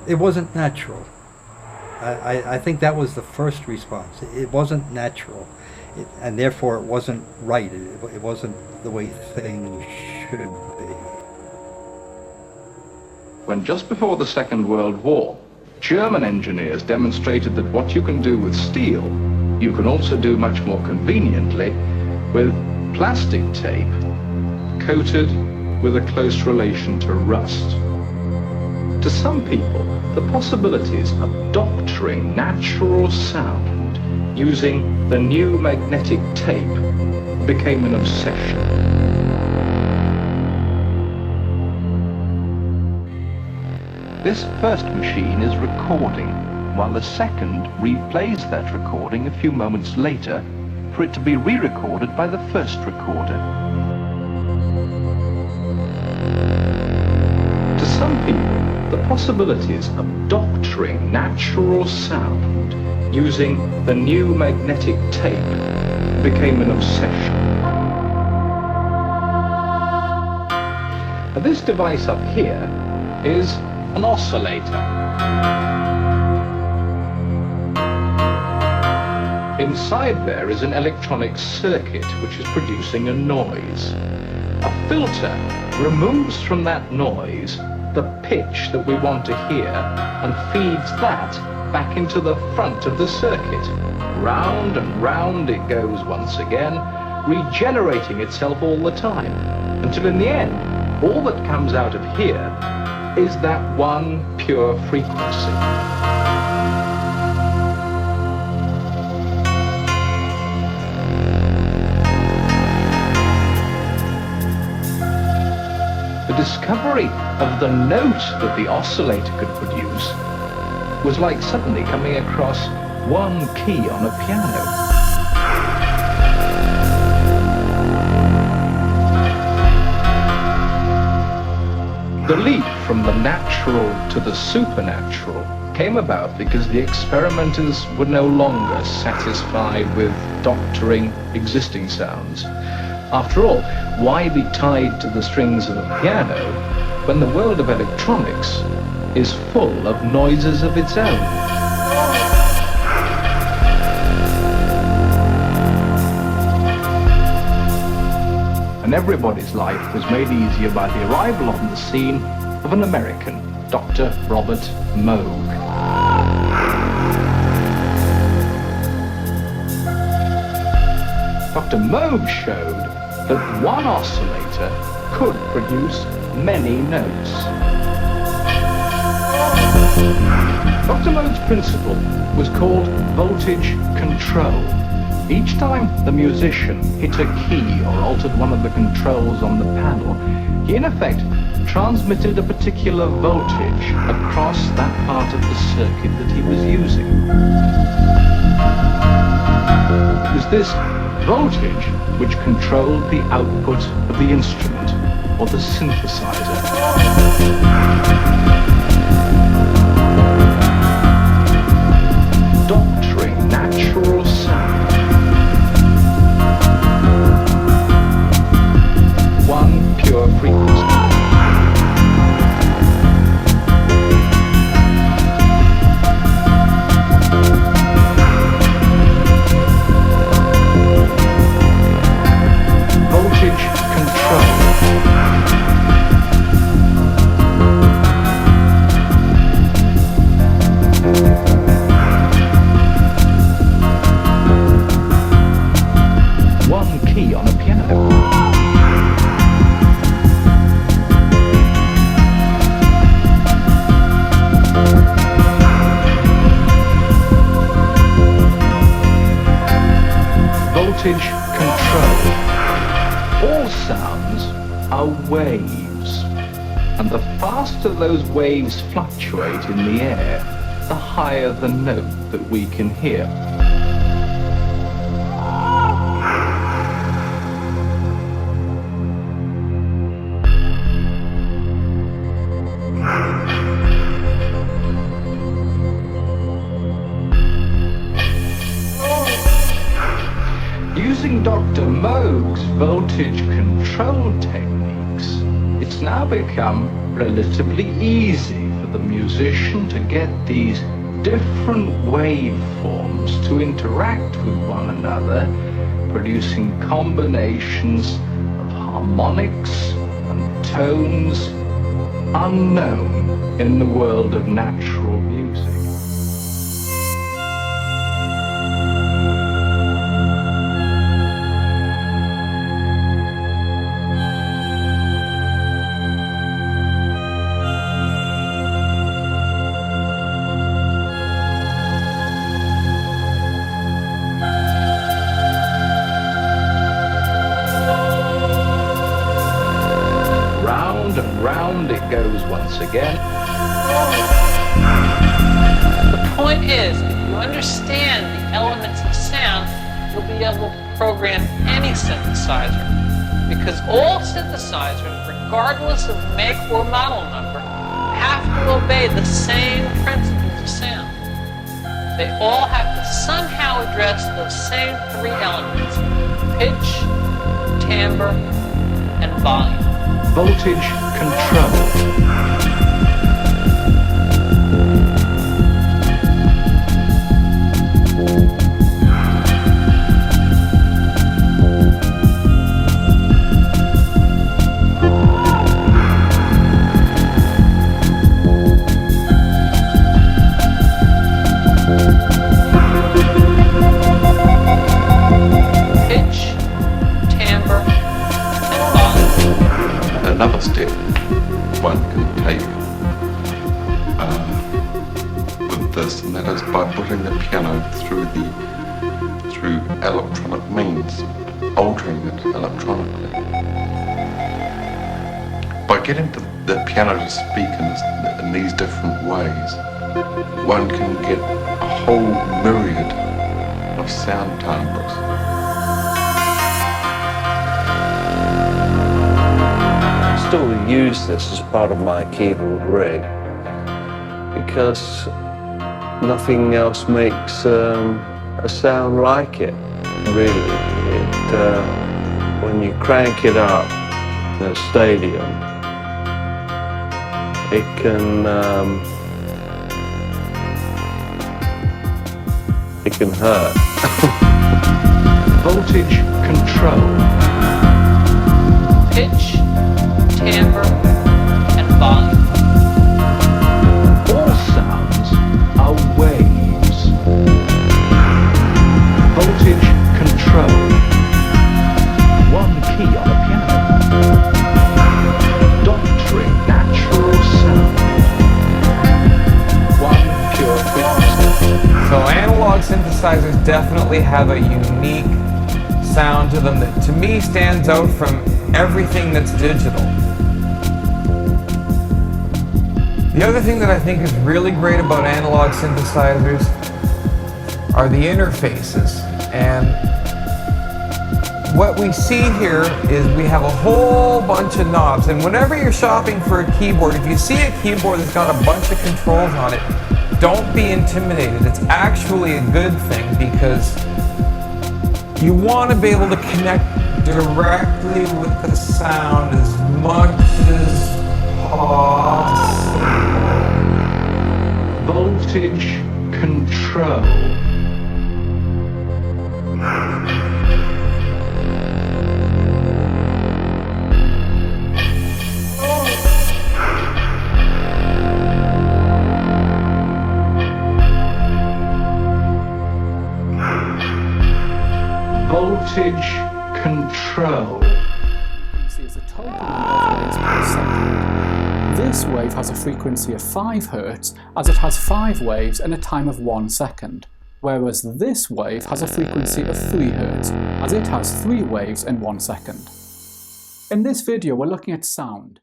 It wasn't natural. I think that was the first response. It wasn't natural, and therefore it wasn't right. It wasn't the way things should be. When just before the Second World War, German engineers demonstrated that what you can do with steel, you can also do much more conveniently with plastic tape coated with a close relation to rust. To some people, the possibilities of doctoring natural sound using the new magnetic tape became an obsession. This first machine is recording, while the second replays that recording a few moments later for it to be re-recorded by the first recorder. To some people, the possibilities of doctoring natural sound using the new magnetic tape became an obsession. Now, this device up here is an oscillator. Inside there is an electronic circuit which is producing a noise. A filter removes from that noise the pitch that we want to hear and feeds that back into the front of the circuit. Round and round it goes once again, regenerating itself all the time, until in the end, all that comes out of here is that one pure frequency. The discovery of the note that the oscillator could produce was like suddenly coming across one key on a piano. The leap from the natural to the supernatural came about because the experimenters were no longer satisfied with doctoring existing sounds. After all, why be tied to the strings of a piano when the world of electronics is full of noises of its own? And everybody's life was made easier by the arrival on the scene of an American, Dr. Robert Moog. Dr. Moog showed that one oscillator could produce many notes. Dr. Moog's principle was called voltage control. Each time the musician hit a key or altered one of the controls on the panel, he in effect transmitted a particular voltage across that part of the circuit that he was using. It was this voltage which controlled the output of the instrument, or the synthesizer. Doctoring natural sound. One pure frequency. Voltage control. One key on a piano. Voltage control. All sounds are waves, and the faster those waves fluctuate in the air, the higher the note that we can hear. Using Dr. Moog's voltage control techniques, it's now become relatively easy for the musician to get these different waveforms to interact with one another, producing combinations of harmonics and tones unknown in the world of natural music. And round it goes once again. The point is, if you understand the elements of sound, you'll be able to program any synthesizer. Because all synthesizers, regardless of make or model number, have to obey the same principles of sound. They all have to somehow address those same three elements: pitch, timbre, and volume. Voltage control. Pitch, timbre, and volume. Another step one can take with this, and that is by putting the piano through electronic means, altering it electronically. By getting the piano to speak in these different ways, one can get a whole myriad of sound timbres. Still use this as part of my keyboard rig because nothing else makes a sound like it. Really, when you crank it up in a stadium, it can hurt. Voltage control. Pitch, timbre, and volume. All sounds are waves. Voltage control. One key on a piano. Doctrine, natural sound. One pure frequency. So analog synthesizers definitely have a unique sound to them that to me stands out from everything that's digital. The other thing that I think is really great about analog synthesizers are the interfaces. And what we see here is we have a whole bunch of knobs. And whenever you're shopping for a keyboard, if you see a keyboard that's got a bunch of controls on it, don't be intimidated. It's actually a good thing because you want to be able to connect directly with the sound as much as possible. Voltage control. Voltage control. Frequency is the total number of waves per second. This wave has a frequency of 5 Hz as it has 5 waves in a time of 1 second, whereas this wave has a frequency of 3 Hz as it has 3 waves in 1 second. In this video we're looking at sound.